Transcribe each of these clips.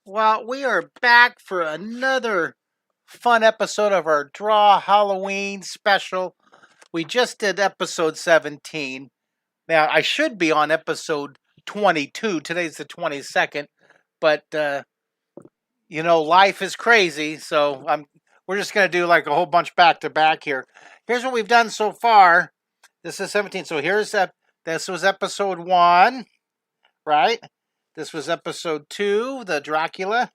Well, we are back for another fun episode of our Draw Halloween special. We just did episode 17. Now, I should be on episode 22. Today's the 22nd, but life is crazy, so we're just going to do like a whole bunch back to back here. Here's what we've done so far. This is 17. So this was episode 1, right? This was episode 2, the Dracula.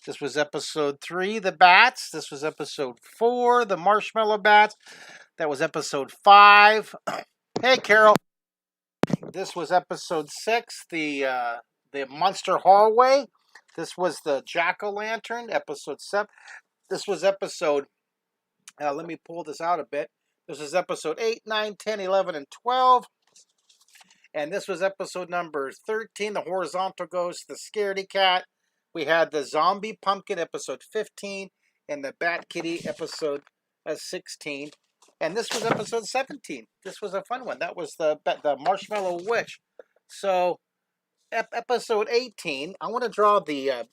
This was episode 3, the bats. This was episode 4, the marshmallow bats. That was episode 5. Hey, Carol. This was episode 6, the monster hallway. This was the jack-o'-lantern, episode 7. This was episode, let me pull this out a bit. This was episode 8, 9, 10, 11, and 12. And this was episode number 13, the horizontal ghost, the scaredy cat. We had the zombie pumpkin, episode 15, and the bat kitty, episode 16. And this was episode 17. This was a fun one. That was the marshmallow witch. So episode 18, I want to draw the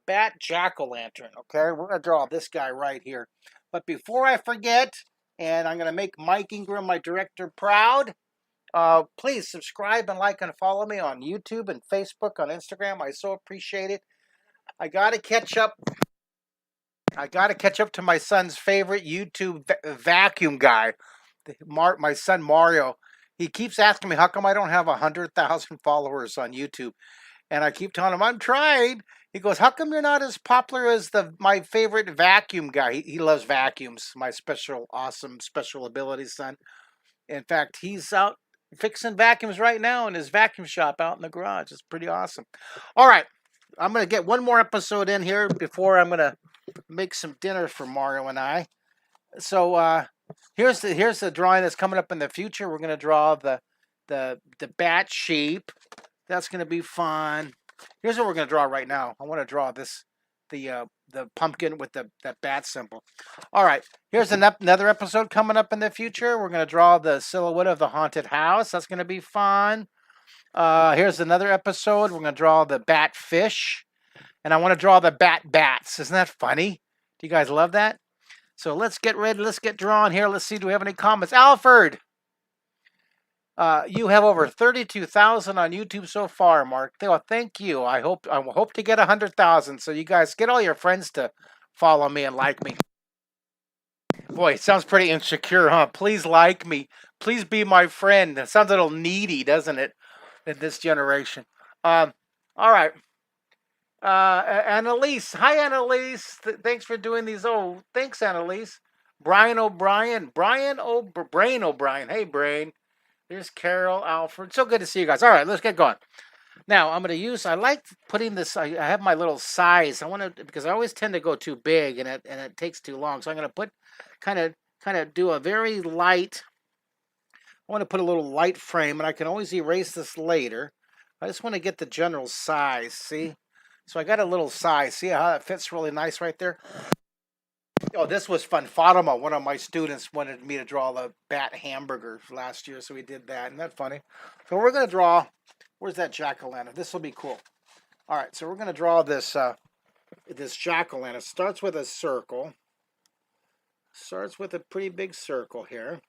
bat jack-o'-lantern. Okay, we're going to draw this guy right here. But before I forget, and I'm going to make Mike Ingram, my director, proud. Please subscribe and like and follow me on YouTube and Facebook, on Instagram. I so appreciate it. I got to catch up. I got to catch up to my son's favorite YouTube vacuum guy, my son Mario. He keeps asking me how come I don't have 100,000 followers on YouTube, and I keep telling him I'm trying. He goes, "How come you're not as popular as my favorite vacuum guy?" He loves vacuums. My awesome special abilities son. In fact, he's out fixing vacuums right now in his vacuum shop out in the garage. It's pretty awesome. All right, I'm going to get one more episode in here before I'm going to make some dinner for Mario and I. So here's the drawing that's coming up in the future. We're going to draw the bat sheep. That's going to be fun. Here's what we're going to draw right now. I want to draw the pumpkin with that bat symbol. All right, here's another episode coming up in the future. We're going to draw the silhouette of the haunted house. That's going to be fun. Here's another episode. We're going to draw the bat fish. And I want to draw the bats. Isn't that funny? Do you guys love that? So let's get ready. Let's get drawn here. Let's see. Do we have any comments? Alfred! You have over 32,000 on YouTube so far, Mark. Well, thank you. I hope to get 100,000. So you guys get all your friends to follow me and like me. Boy, it sounds pretty insecure, huh? Please like me. Please be my friend. It sounds a little needy, doesn't it? In this generation. All right. Annalise. Hi, Annalise. Thanks for doing these. Oh, thanks, Annalise. Brian O'Brien. Brain O'Brien. Hey, Brain. There's Carol, Alfred. So good to see you guys. All right, let's get going. Now, I'm going to I like putting this, I have my little size. I want to, because I always tend to go too big and it takes too long. So I'm going to put, kind of do a very light, I want to put a little light frame, and I can always erase this later. I just want to get the general size, see? So I got a little size. See how that fits really nice right there? Oh, this was fun. Fatima, one of my students, wanted me to draw the bat hamburger last year, so we did that. Isn't that funny? So we're going to draw, where's that jack-o'-lantern? This will be cool. All right, so we're going to draw this jack-o'-lantern. It starts with a circle. Starts with a pretty big circle here.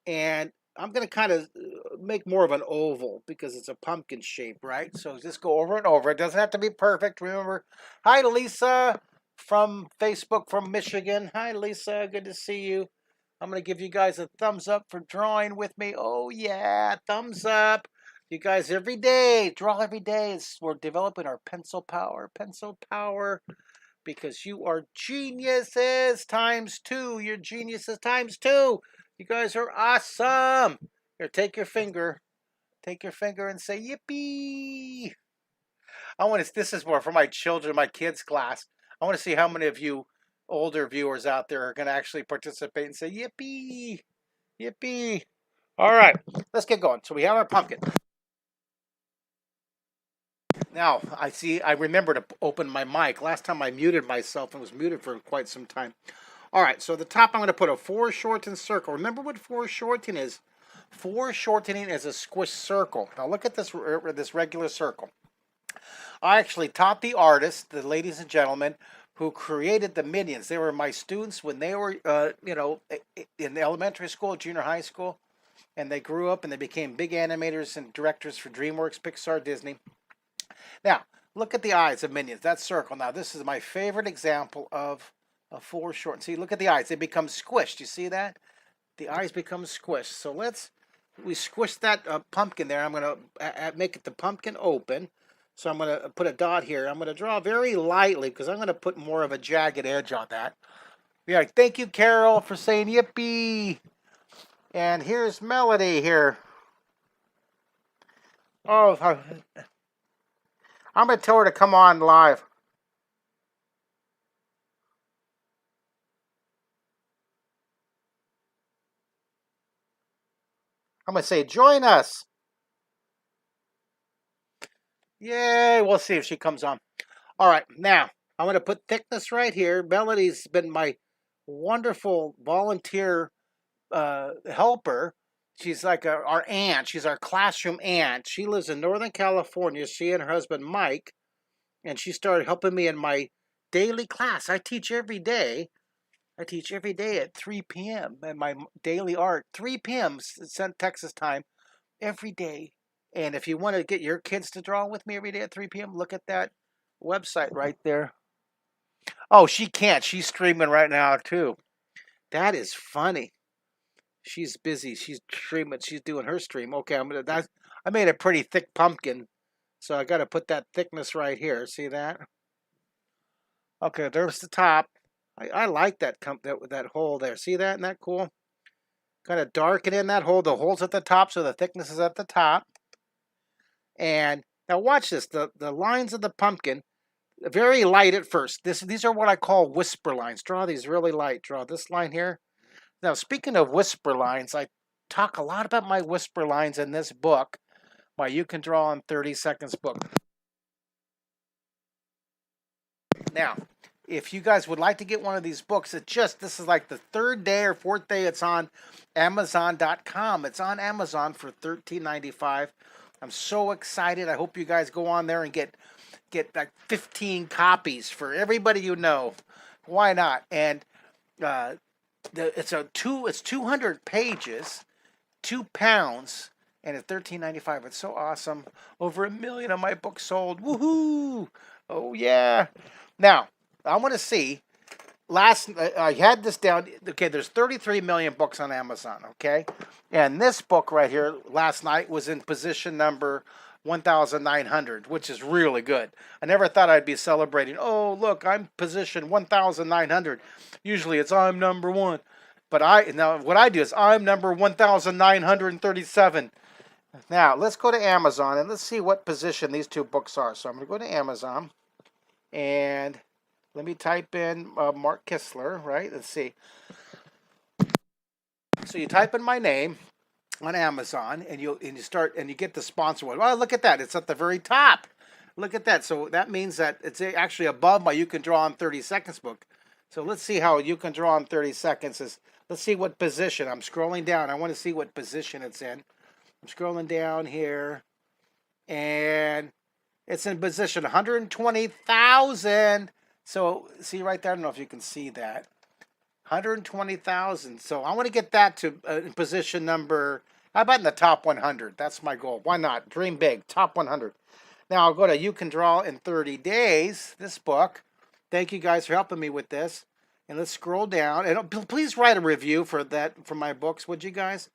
And I'm going to kind of make more of an oval because it's a pumpkin shape, right? So just go over and over. It doesn't have to be perfect. Remember, hi, Lisa from Facebook from Michigan. Hi, Lisa. Good to see you. I'm going to give you guys a thumbs up for drawing with me. Oh, yeah. Thumbs up. You guys, every day, draw every day. We're developing our pencil power. Pencil power. Because you are geniuses times 2. You're geniuses times 2. You guys are awesome. Here, take your finger. Take your finger and say, yippee. This is more for my children, my kids' class. I want to see how many of you older viewers out there are going to actually participate and say, yippee, yippee. All right, let's get going. So we have our pumpkin. Now, I remember to open my mic. Last time I muted myself and was muted for quite some time. All right, so at the top I'm going to put a foreshortened circle. Remember what foreshortening is? Foreshortening is a squished circle. Now look at this regular circle. I actually taught the artists, the ladies and gentlemen, who created the minions. They were my students when they were, in elementary school, junior high school, and they grew up and they became big animators and directors for DreamWorks, Pixar, Disney. Now, look at the eyes of minions. That circle. Now, this is my favorite example of a foreshortened. See, look at the eyes. They become squished. You see that? The eyes become squished. So we squish that pumpkin there. I'm going to make it the pumpkin open. So I'm going to put a dot here. I'm going to draw very lightly because I'm going to put more of a jagged edge on that. Yeah, thank you, Carol, for saying yippee. And here's Melody here. Oh, I'm going to tell her to come on live. I'm going to say, join us. Yay, we'll see if she comes on. All right, now I'm going to put thickness right here. Melody's been my wonderful volunteer helper. She's like our aunt. She's our classroom aunt. She lives in Northern California. She and her husband, Mike, and she started helping me in my daily class. I teach every day. I teach every day at 3 p.m. in my daily art, 3 p.m. Texas time, every day. And if you want to get your kids to draw with me every day at 3 p.m., look at that website right there. Oh, she can't. She's streaming right now, too. That is funny. She's busy. She's streaming. She's doing her stream. Okay, I made a pretty thick pumpkin, so I got to put that thickness right here. See that? Okay, there's the top. I like that hole there. See that? Isn't that cool? Kind of darken in that hole. The hole's at the top, so the thickness is at the top. And now watch this. The lines of the pumpkin, very light at first. These are what I call whisper lines. Draw these really light. Draw this line here. Now, speaking of whisper lines, I talk a lot about my whisper lines in this book, my You Can Draw in 30 Seconds book. Now, if you guys would like to get one of these books, this is like the third day or fourth day it's on Amazon.com. It's on Amazon for $13.95. I'm so excited. I hope you guys go on there and get like 15 copies for everybody you know. Why not? And it's 200 pages, 2 pounds, and at $13.95. It's so awesome. Over 1 million of my books sold. Woohoo! Oh yeah. Now I want to see. I had this down. Okay, there's 33 million books on Amazon. Okay, and this book right here last night was in position number 1,900, which is really good. I never thought I'd be celebrating. Oh, look, I'm position 1,900. Usually it's I'm number one, but now what I do is I'm number 1,937. Now let's go to Amazon and let's see what position these two books are. So I'm going to go to Amazon and let me type in Mark Kistler, right? Let's see. So you type in my name on Amazon, and you get the sponsor one. Well, look at that; it's at the very top. Look at that. So that means that it's actually above my You Can Draw in 30 Seconds book. So let's see how You Can Draw in 30 Seconds is. Let's see what position. I'm scrolling down. I want to see what position it's in. I'm scrolling down here, and it's in position 120,000. So see right there. I don't know if you can see that. 120,000. So I want to get that to position number. How about in the top 100? That's my goal. Why not? Dream big. Top 100. Now I'll go to You Can Draw in 30 Days. This book. Thank you guys for helping me with this. And let's scroll down. And please write a review for my books, would you guys?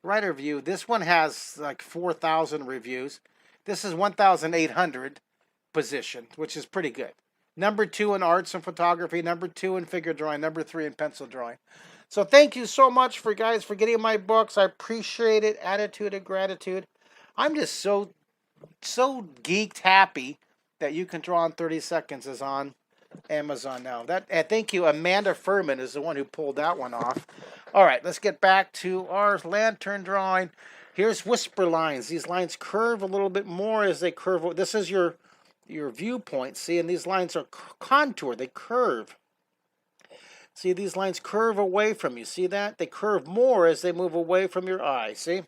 Write a review. This one has like 4,000 reviews. This is 1,800 position, which is pretty good. Number 2 in arts and photography, number 2 in figure drawing, number 3 in pencil drawing. So thank you so much for getting my books. I appreciate it. Attitude of gratitude. I'm just so geeked happy that You Can Draw in 30 Seconds is on Amazon now. Thank you. Amanda Furman is the one who pulled that one off. All right, let's get back to our lantern drawing. Here's whisper lines. These lines curve a little bit more as they curve. This is your viewpoint, see, and these lines are contour, they curve. See, these lines curve away from you. See that? They curve more as they move away from your eye, see?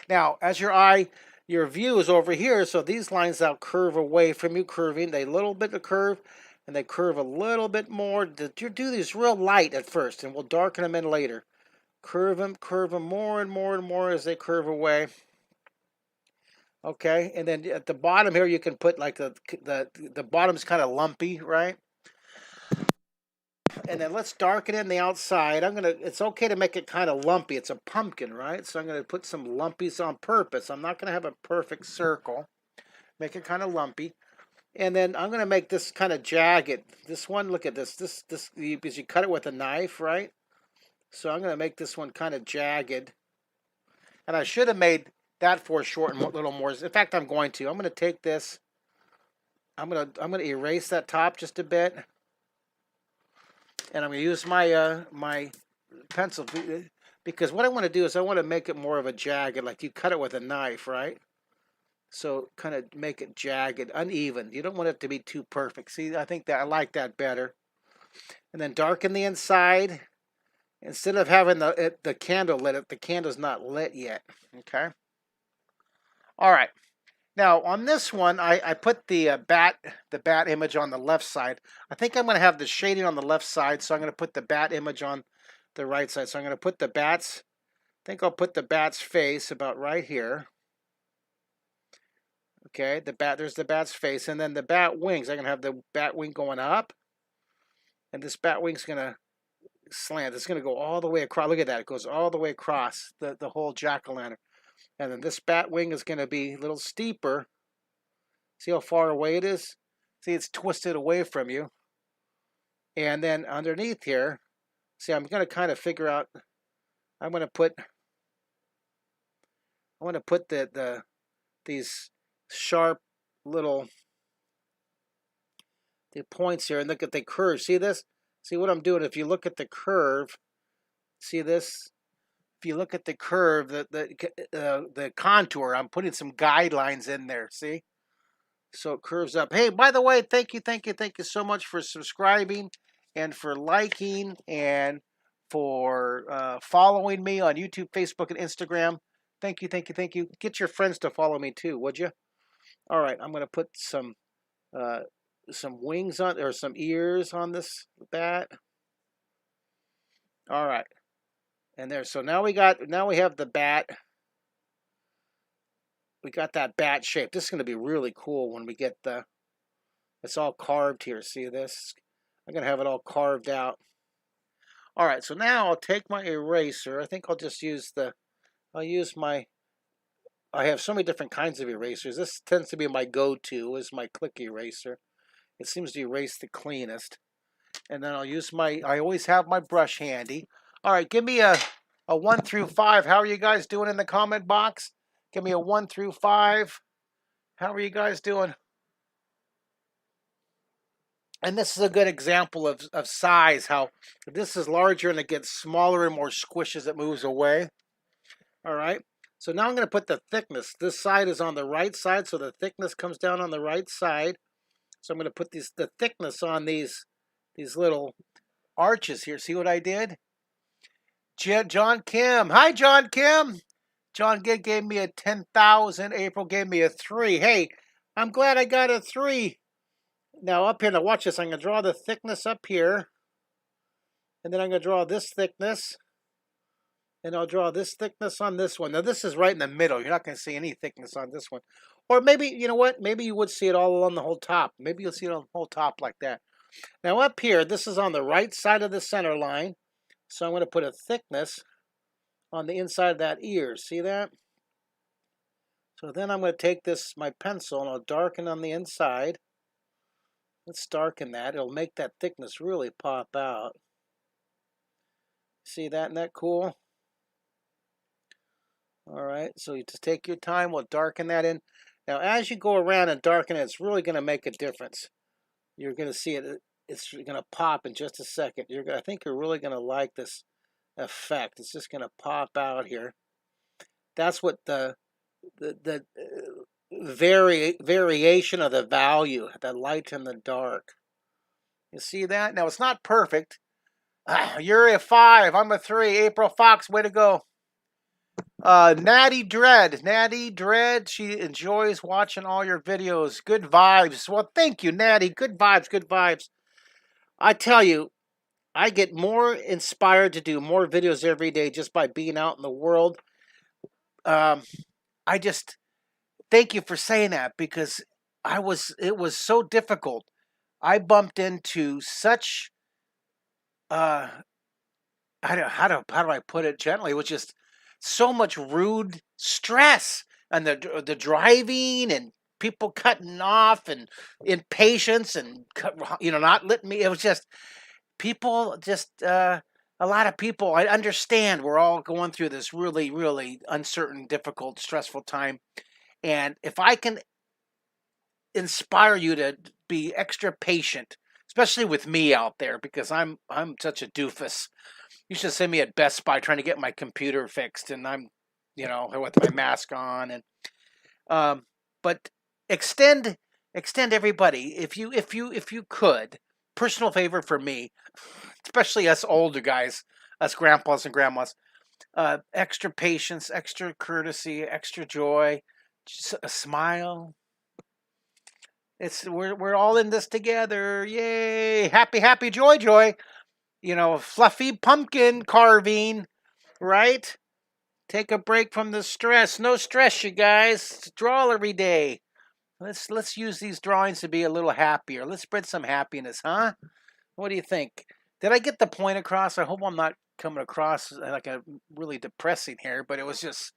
Now, as your eye your view is over here, so these lines now curve away from you, curving. They a little bit of curve, and they curve a little bit more. You do these real light at first, and we'll darken them in later. Curve them more and more and more as they curve away. Okay, and then at the bottom here, you can put like the bottom's kind of lumpy, right? And then let's darken in the outside. It's okay to make it kind of lumpy. It's a pumpkin, right? So I'm gonna put some lumpies on purpose. I'm not gonna have a perfect circle. Make it kind of lumpy. And then I'm gonna make this kind of jagged. This one, look at this. Because you cut it with a knife, right? So I'm gonna make this one kind of jagged. And I should have made that foreshorten a little more. In fact, I'm going to. I'm gonna take this. I'm gonna erase that top just a bit. And I'm going to use my my pencil because what I want to do is I want to make it more of a jagged, like you cut it with a knife, right? So kind of make it jagged, uneven. You don't want it to be too perfect. See, I think that I like that better. And then darken the inside. Instead of having the candle lit, the candle's not lit yet. Okay. All right. Now on this one, I put the bat image on the left side. I think I'm going to have the shading on the left side, so I'm going to put the bat image on the right side. So I'm going to put the bat's. I think I'll put the bat's face about right here. Okay, there's the bat's face, and then the bat wings. I'm going to have the bat wing going up, and this bat wing's going to slant. It's going to go all the way across. Look at that; it goes all the way across the whole jack-o'-lantern. And then this bat wing is going to be a little steeper. See how far away it is? See, it's twisted away from you. And then underneath here, see, I'm going to kind of figure out. I'm going to put these sharp little points here, and look at the curve. See this? See what I'm doing? If you look at the curve, see this? If you look at the curve, the contour, I'm putting some guidelines in there. See, so it curves up. Hey, by the way, thank you so much for subscribing and for liking and for following me on YouTube, Facebook, and Instagram. Thank you. Get your friends to follow me too, would you? All right, I'm going to put some wings on, or some ears on this bat. All right. And there, so now we have the bat. We got that bat shape. This is going to be really cool when we get it's all carved here. See this? I'm going to have it all carved out. All right, so now I'll take my eraser. I think I'll just use I have so many different kinds of erasers. This tends to be my go-to, is my click eraser. It seems to erase the cleanest. And then I'll use I always have my brush handy. All right, give me a 1 through 5. How are you guys doing in the comment box? Give me a 1 through 5. How are you guys doing? And this is a good example of size, how this is larger and it gets smaller and more squish as it moves away. All right, so now I'm going to put the thickness. This side is on the right side, so the thickness comes down on the right side. So I'm going to put the thickness on these little arches here. See what I did? John Kim. Hi, John Kim. John gave me a 10,000. April gave me a 3. Hey, I'm glad I got a 3. Now up here, now watch this. I'm going to draw the thickness up here. And then I'm going to draw this thickness. And I'll draw this thickness on this one. Now this is right in the middle. You're not going to see any thickness on this one. Or maybe, you know what? Maybe you would see it all along the whole top. Maybe you'll see it on the whole top like that. Now up here, this is on the right side of the center line. So I'm going to put a thickness on the inside of that ear. See that? So then I'm going to take my pencil, and I'll darken on the inside. Let's darken that. It'll make that thickness really pop out. See that? Isn't that cool? All right, so you just take your time. We'll darken that in. Now, as you go around and darken it, it's really going to make a difference. You're going to see it. It's going to pop in just a second. I think you're really going to like this effect. It's just going to pop out here. That's what the variation of the value, the light and the dark. You see that? Now, it's not perfect. You're a 5. I'm a 3. April Fox, way to go. Natty Dread, she enjoys watching all your videos. Good vibes. Well, thank you, Natty. Good vibes, good vibes. I tell you, I get more inspired to do more videos every day just by being out in the world. Um, I just thank you for saying that because it was so difficult. I bumped into such uh how do I put it gently? It was just so much rude stress and the driving and people cutting off and impatience and not letting me. It was just people just a lot of people. I understand we're all going through this really uncertain, difficult, stressful time, and if I can inspire you to be extra patient, especially with me out there because I'm such a doofus. You should see me at Best Buy trying to get my computer fixed, and I'm, with my mask on, and um, but extend everybody if you could. Personal favor for me, especially us older guys, us grandpas and grandmas. Extra patience, extra courtesy, extra joy, just a smile. We're all in this together. Yay! Happy, joy. Fluffy pumpkin carving, right? Take a break from the stress. No stress, you guys. Draw every day. Let's use these drawings to be a little happier. Let's spread some happiness, huh? What do you think? Did I get the point across? I hope I'm not coming across like a really depressing here, but it was just,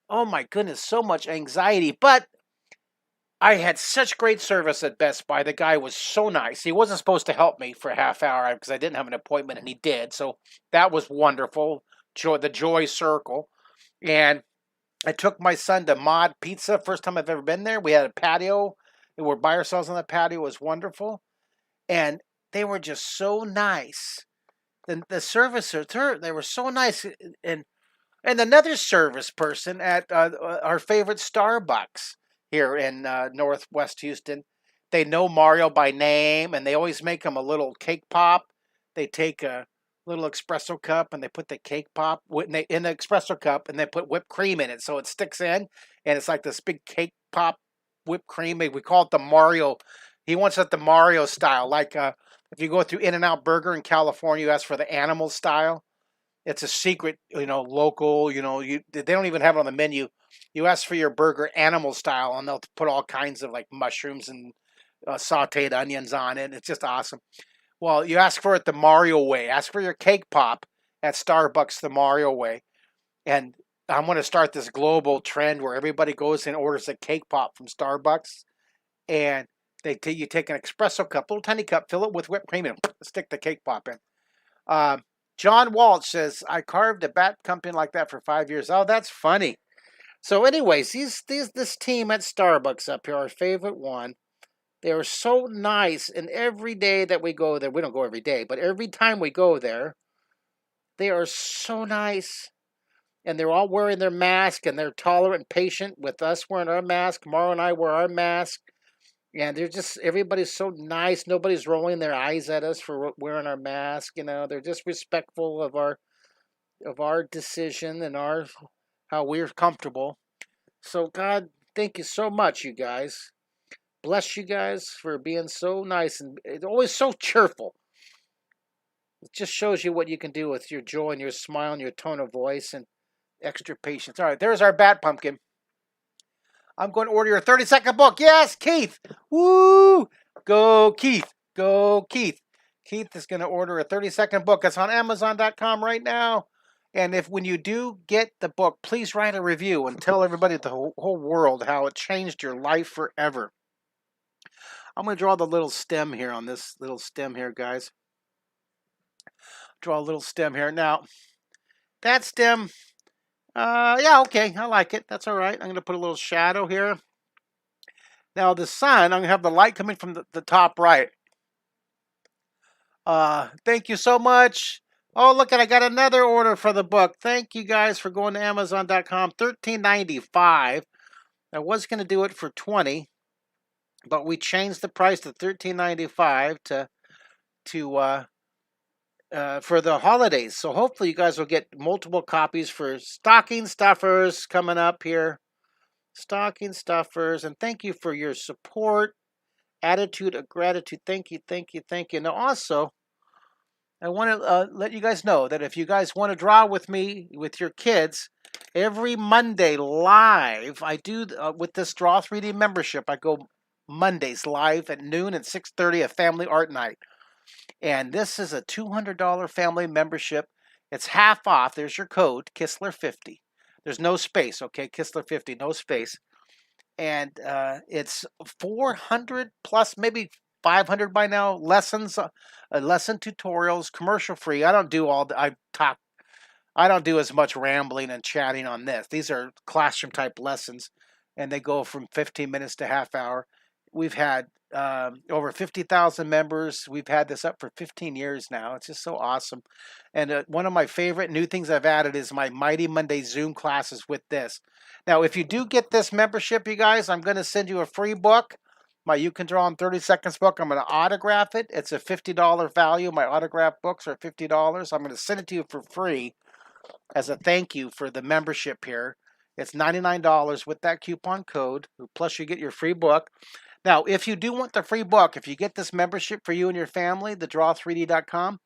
oh my goodness, so much anxiety. But I had such great service at Best Buy. The guy was so nice. He wasn't supposed to help me for a half hour because I didn't have an appointment, and he did. So that was wonderful. The joy circle. And I took my son to Mod Pizza. First time I've ever been there. We had a patio. We were by ourselves on the patio. It was wonderful. And they were just so nice. The servicers, they were so nice. And another service person at our favorite Starbucks here in Northwest Houston. They know Mario by name, and they always make him a little cake pop. They take a little espresso cup and they put the cake pop in the espresso cup, and they put whipped cream in it so it sticks in, and it's like this big cake pop whipped cream. We call it the Mario. He wants it the Mario style, like if you go through In-N-Out Burger in California, you ask for the animal style. It's a secret, local. They don't even have it on the menu. You ask for your burger animal style, and they'll put all kinds of like mushrooms and sautéed onions on it. It's just awesome. Well, you ask for it the Mario way. Ask for your cake pop at Starbucks the Mario way, and I'm going to start this global trend where everybody goes and orders a cake pop from Starbucks, and you take an espresso cup, little tiny cup, fill it with whipped cream, and stick the cake pop in. Um, John Walsh says, I carved a bat company like that for 5 years. Oh, that's funny. So, anyways, this team at Starbucks up here, our favorite one, they are so nice. And every day that we go there, we don't go every day, but every time we go there, they are so nice. And they're all wearing their mask, and they're tolerant and patient with us wearing our mask. Mara and I wear our mask. And everybody's so nice. Nobody's rolling their eyes at us for wearing our mask. They're just respectful of our decision and how we're comfortable. So God, thank you so much, you guys. Bless you guys for being so nice and always so cheerful. It just shows you what you can do with your joy and your smile and your tone of voice and extra patience. All right, there's our bat pumpkin. I'm going to order your 30-second book. Yes, Keith. Woo! Go, Keith. Go, Keith. Keith is going to order a 30-second book. It's on Amazon.com right now. And when you do get the book, please write a review and tell everybody, the whole world, how it changed your life forever. I'm going to draw the little stem here on this little stem here, guys. Draw a little stem here. Now, that stem, yeah, okay, I like it. That's all right. I'm going to put a little shadow here. Now, the sun, I'm going to have the light coming from the top right. Thank you so much. Oh, look, I got another order for the book. Thank you guys for going to Amazon.com. $13.95. I was going to do it for $20, but we changed the price to $13.95 to for the holidays. So hopefully you guys will get multiple copies for stocking stuffers coming up here. Stocking stuffers, and thank you for your support, attitude of gratitude. Thank you, thank you, thank you. Now also, I want to let you guys know that if you guys want to draw with me with your kids, every Monday live, I do with this Draw 3D membership. I go Mondays live at noon and 6:30 at Family Art Night, and this is a $200 family membership. It's half off. There's your code, Kistler50. There's no space, okay? Kistler50, no space, and it's 400 plus, maybe 500 by now lessons, lesson tutorials, commercial free. I don't do all the, I don't do as much rambling and chatting on this. These are classroom type lessons, and they go from 15 minutes to half hour. We've had over 50,000 members. We've had this up for 15 years now. It's just so awesome. And one of my favorite new things I've added is my Mighty Monday Zoom classes with this. Now, if you do get this membership, you guys, I'm going to send you a free book. My You Can Draw in 30 Seconds book. I'm going to autograph it. It's a $50 value. My autograph books are $50. I'm going to send it to you for free as a thank you for the membership here. It's $99 with that coupon code, plus you get your free book. Now, if you do want the free book, if you get this membership for you and your family, the draw3d.com,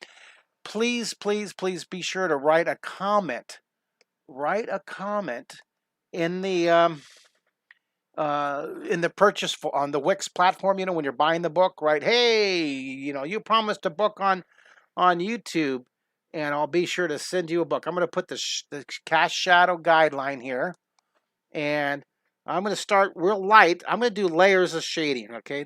please, please, please be sure to write a comment. Write a comment in the purchase on the Wix platform. You know, when you're buying the book, right? Hey, you know, you promised a book on YouTube, and I'll be sure to send you a book. I'm going to put the cast shadow guideline here, and I'm going to start real light. I'm going to do layers of shading. Okay,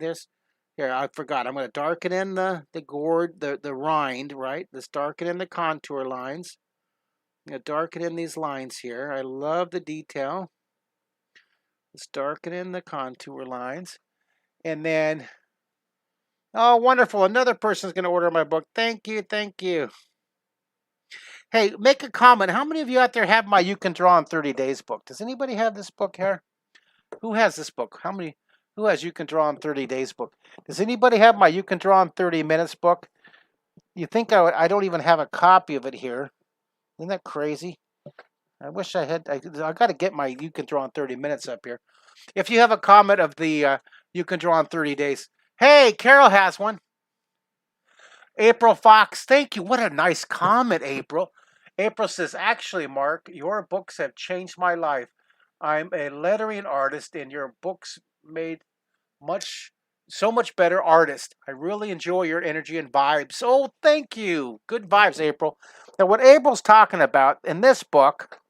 here, I forgot. I'm going to darken in the gourd, the rind, right? Let's darken in the contour lines. I'm going to darken in these lines here. I love the detail. Let's darken in the contour lines. And then, oh, wonderful. Another person's going to order my book. Thank you, thank you. Hey, make a comment. How many of you out there have my You Can Draw in 30 Days book? Does anybody have this book here? Who has this book? Who has You Can Draw in 30 Days book? Does anybody have my You Can Draw in 30 Minutes book? You think I don't even have a copy of it here. Isn't that crazy? I wish I had. I got to get my You Can Draw in 30 Minutes up here. If you have a comment of the You Can Draw in 30 Days. Hey, Carol has one. April Fox, thank you. What a nice comment, April. April says, actually, Mark, your books have changed my life. I'm a lettering artist, and your books made so much better artist. I really enjoy your energy and vibes. Oh, thank you. Good vibes, April. Now, what April's talking about in this book,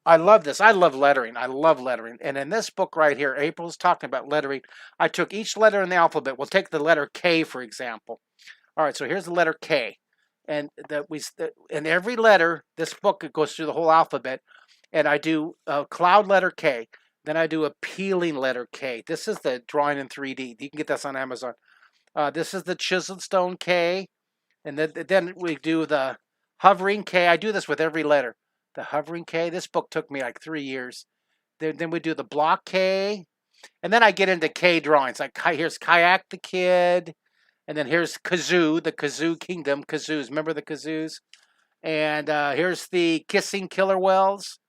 I love this. I love lettering. I love lettering. And in this book right here, April's talking about lettering. I took each letter in the alphabet. We'll take the letter K, for example. All right, so here's the letter K. And in every letter, this book, it goes through the whole alphabet. And I do a cloud letter K. Then I do a peeling letter K. This is the drawing in 3D. You can get this on Amazon. This is the chiseled stone K. And then we do the hovering K. I do this with every letter. The hovering K. This book took me like 3 years. Then we do the block K. And then I get into K drawings. Like here's Kayak the Kid. And then here's Kazoo, the Kazoo Kingdom. Kazoos. Remember the Kazoos? And here's the Kissing Killer Whales.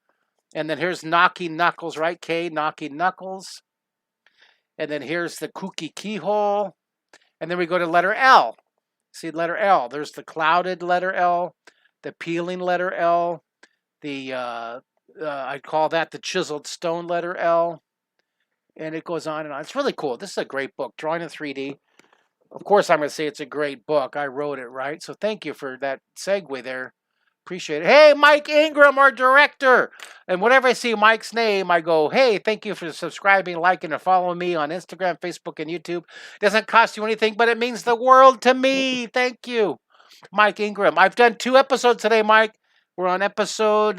And then here's Knocking Knuckles, right? K, Knocking Knuckles. And then here's the Kooky Keyhole. And then we go to letter L. See, letter L. There's the clouded letter L, the peeling letter L, the, I call that the chiseled stone letter L. And it goes on and on. It's really cool. This is a great book, Drawing in 3D. Of course, I'm going to say it's a great book. I wrote it, right? So thank you for that segue there. Appreciate it. Hey, Mike Ingram, our director. And whenever I see Mike's name, I go, hey, thank you for subscribing, liking, and following me on Instagram, Facebook, and YouTube. It doesn't cost you anything, but it means the world to me. Thank you, Mike Ingram. I've done 2 episodes today, Mike. We're on episode,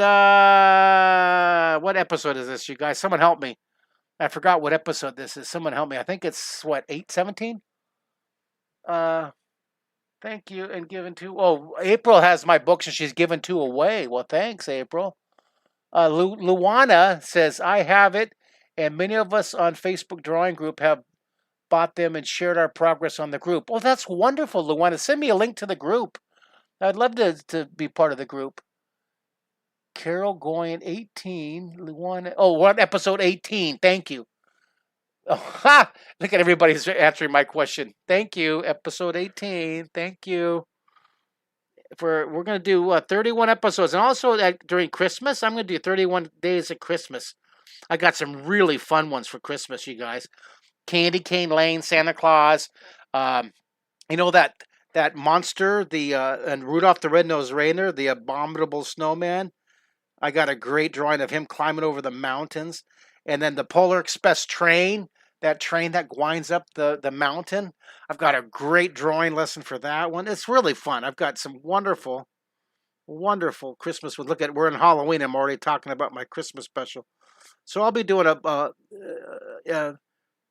what episode is this, you guys? Someone help me. I forgot what episode this is. Someone help me. I think it's, 817? Thank you, and given 2. Oh, April has my books, and she's given 2 away. Well, thanks, April. Luana says, I have it, and many of us on Facebook Drawing Group have bought them and shared our progress on the group. Oh, that's wonderful, Luana. Send me a link to the group. I'd love to be part of the group. Carol Goyen, 18. One episode 18. Thank you. Oh, ha! Look at everybody's answering my question. Thank you. Episode 18. Thank you. We're gonna do 31 episodes, and also during Christmas, I'm gonna do 31 days of Christmas. I got some really fun ones for Christmas, you guys. Candy Cane Lane, Santa Claus. Um, you know that monster, the and Rudolph the Red-Nosed Reindeer, the abominable snowman. I got a great drawing of him climbing over the mountains, and then the Polar Express train, that train that winds up the mountain. I've got a great drawing lesson for that one. It's really fun. I've got some wonderful Christmas ones. Look at, we're in Halloween. I'm already talking about my Christmas special. So I'll be doing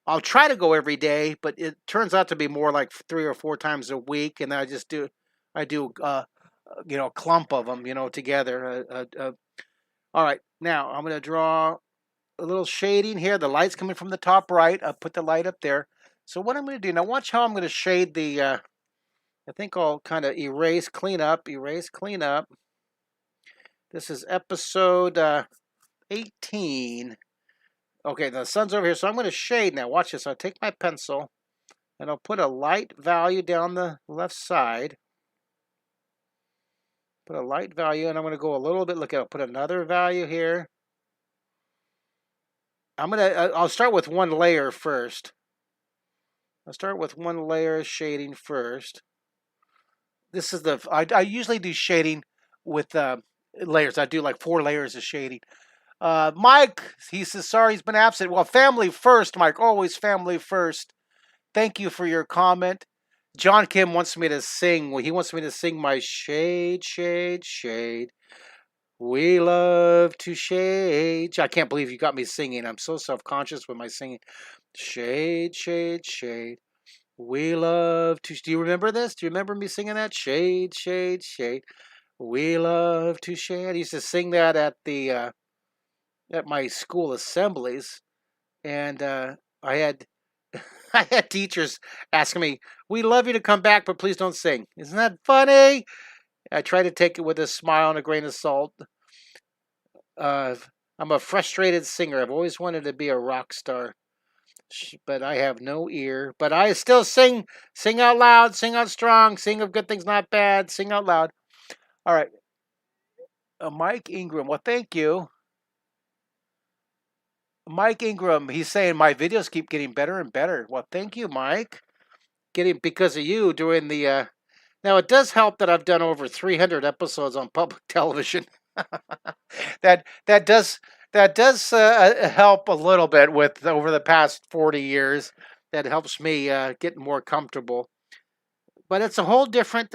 I'll try to go every day, but it turns out to be more like 3 or 4 times a week, and I do a clump of them, together. All right, now I'm going to draw a little shading here. The light's coming from the top right. I'll put the light up there. So what I'm going to do now, watch how I'm going to shade the. I think I'll kind of erase, clean up. This is episode 18. Okay, the sun's over here, so I'm going to shade now. Watch this. I'll take my pencil, and I'll put a light value down the left side. Put a light value, and I'm going to go a little bit. Look, I'll put another value here. I'll start with one layer first. I'll start with one layer of shading first. This is I usually do shading with layers. I do like 4 layers of shading. Mike, he says, sorry he's been absent. Well, family first, Mike. Always family first. Thank you for your comment. John Kim wants me to sing. He wants me to sing my shade, shade, shade. We love to shade. I can't believe you got me singing. I'm so self-conscious with my singing. Shade, shade, shade. We love to. Do you remember this? Do you remember me singing that? Shade, shade, shade. We love to shade. I used to sing that at my school assemblies, and I had I had teachers asking me, "We love you to come back, but please don't sing." Isn't that funny? I try to take it with a smile and a grain of salt. I'm a frustrated singer. I've always wanted to be a rock star, but I have no ear. But I still sing out loud, sing out strong, sing of good things not bad, sing out loud. All right. Mike Ingram. Well, thank you. Mike Ingram, he's saying my videos keep getting better and better. Well, thank you, Mike. Because of you doing the now it does help that I've done over 300 episodes on public television. that does help a little bit with over the past 40 years. That helps me get more comfortable. But it's a whole different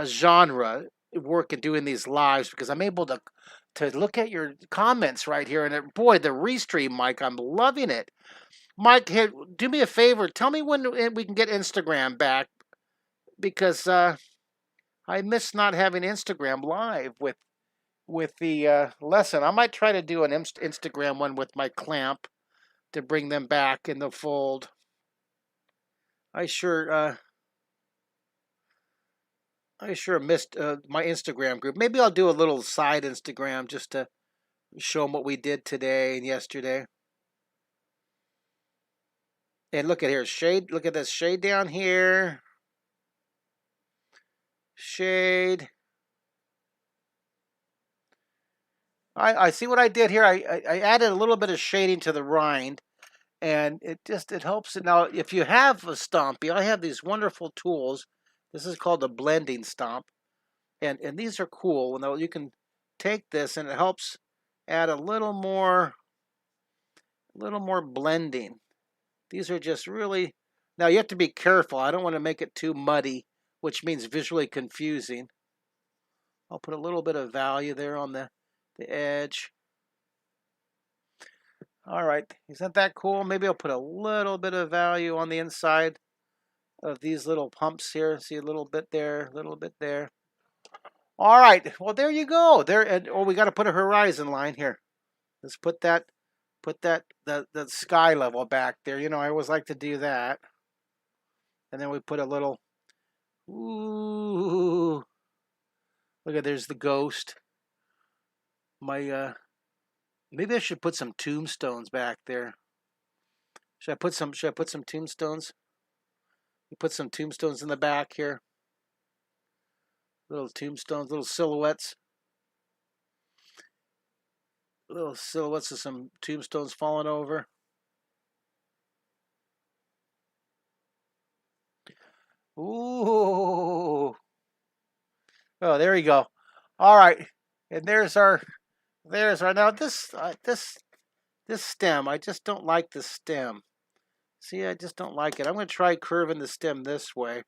genre work in doing these lives, because I'm able to look at your comments right here, and boy, the restream, Mike, I'm loving it. Mike, here, do me a favor. Tell me when we can get Instagram back, because I miss not having Instagram live with the lesson. I might try to do an Instagram one with my clamp to bring them back in the fold. I sure missed my Instagram group. Maybe I'll do a little side Instagram just to show them what we did today and yesterday. And look at here, shade. Look at this shade down here. Shade. I see what I did here. I added a little bit of shading to the rind, and it helps it. Now, if you have a Stompy, I have these wonderful tools. This is called a blending stomp, and these are cool. Now you can take this, and it helps add a little more blending. These are just really, now you have to be careful. I don't want to make it too muddy, which means visually confusing. I'll put a little bit of value there on the edge. All right, isn't that cool? Maybe I'll put a little bit of value on the inside of these little pumps here. See a little bit there, a little bit there. All right, well, there you go. There, we got to put a horizon line here. Let's put the sky level back there. I always like to do that. And then we put a little Ooh. Look at, there's the ghost. My maybe I should put some tombstones back there. Should I put some tombstones? You put some tombstones in the back here. Little tombstones, little silhouettes. Little silhouettes of some tombstones falling over. Ooh. Oh, there you go. All right. And there's our now this stem. I just don't like the stem. See, I just don't like it. I'm going to try curving the stem this way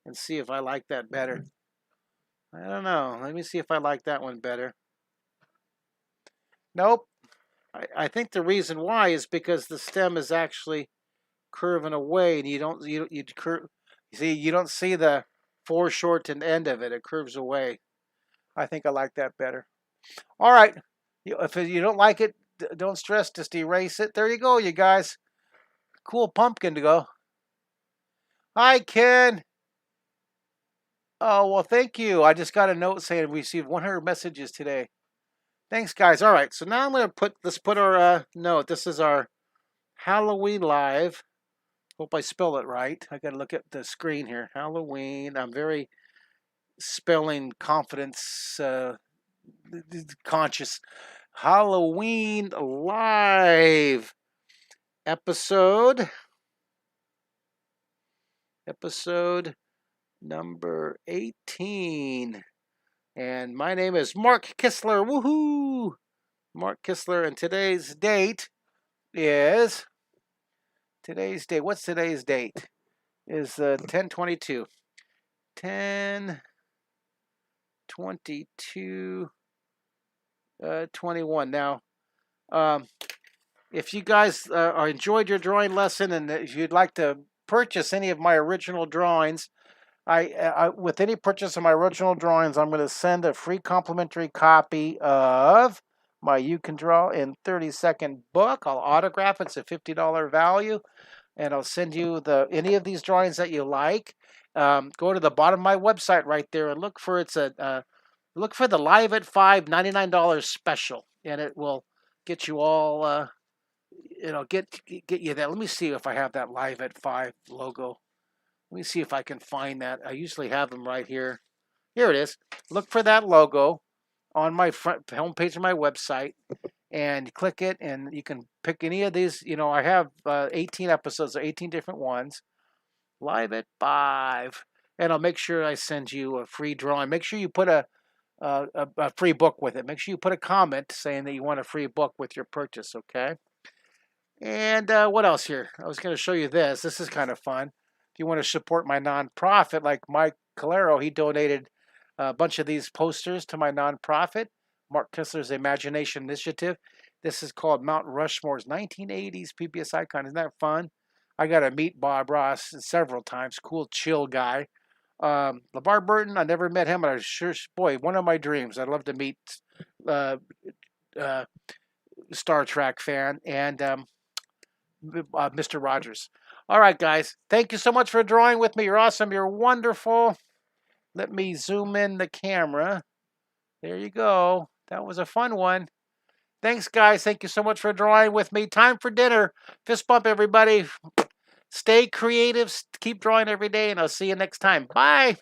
and see if I like that better. I don't know. Let me see if I like that one better. Nope. I think the reason why is because the stem is actually curving away, and you don't you don't see the foreshortened end of it. It curves away. I think I like that better. All right. If you don't like it, don't stress. Just erase it. There you go, you guys. Cool pumpkin to go. Hi, Ken. Oh, well, thank you. I just got a note saying we received 100 messages today. Thanks, guys. All right. So now I'm going to let's put our note. This is our Halloween live. Hope I spell it right. I got to look at the screen here. Halloween. I'm very spelling confidence conscious. Halloween live episode number 18. And my name is Mark Kistler. Woohoo! Mark Kistler, and today's date is what's today's date? Is 10/22. 10/22 21. Now, if you guys enjoyed your drawing lesson, and if you'd like to purchase any of my original drawings, I with any purchase of my original drawings, I'm going to send a free complimentary copy of my You Can Draw in 30-second book. I'll autograph it. It's a $50 value, and I'll send you any of these drawings that you like. Go to the bottom of my website right there and look for look for the Live at 5 $99 special, and it will get you all get you that. Let me see if I have that Live at 5 logo. Let me see if I can find that. I usually have them right here. Here it is. Look for that logo on my front homepage of my website, and click it, and you can pick any of these. I have 18 episodes, 18 different ones. Live at 5, and I'll make sure I send you a free drawing. Make sure you put a free book with it. Make sure you put a comment saying that you want a free book with your purchase, okay? And what else here? I was going to show you this. This is kind of fun. If you want to support my nonprofit, like Mike Calero, he donated a bunch of these posters to my nonprofit, Mark Kistler's Imagination Initiative. This is called Mount Rushmore's 1980s PBS Icon. Isn't that fun? I got to meet Bob Ross several times. Cool, chill guy. LeVar Burton, I never met him, but I sure, boy, one of my dreams. I'd love to meet Star Trek fan, and Mr. Rogers. All right, guys. Thank you so much for drawing with me. You're awesome. You're wonderful. Let me zoom in the camera. There you go. That was a fun one. Thanks, guys. Thank you so much for drawing with me. Time for dinner. Fist bump, everybody. Stay creative. Keep drawing every day, and I'll see you next time. Bye.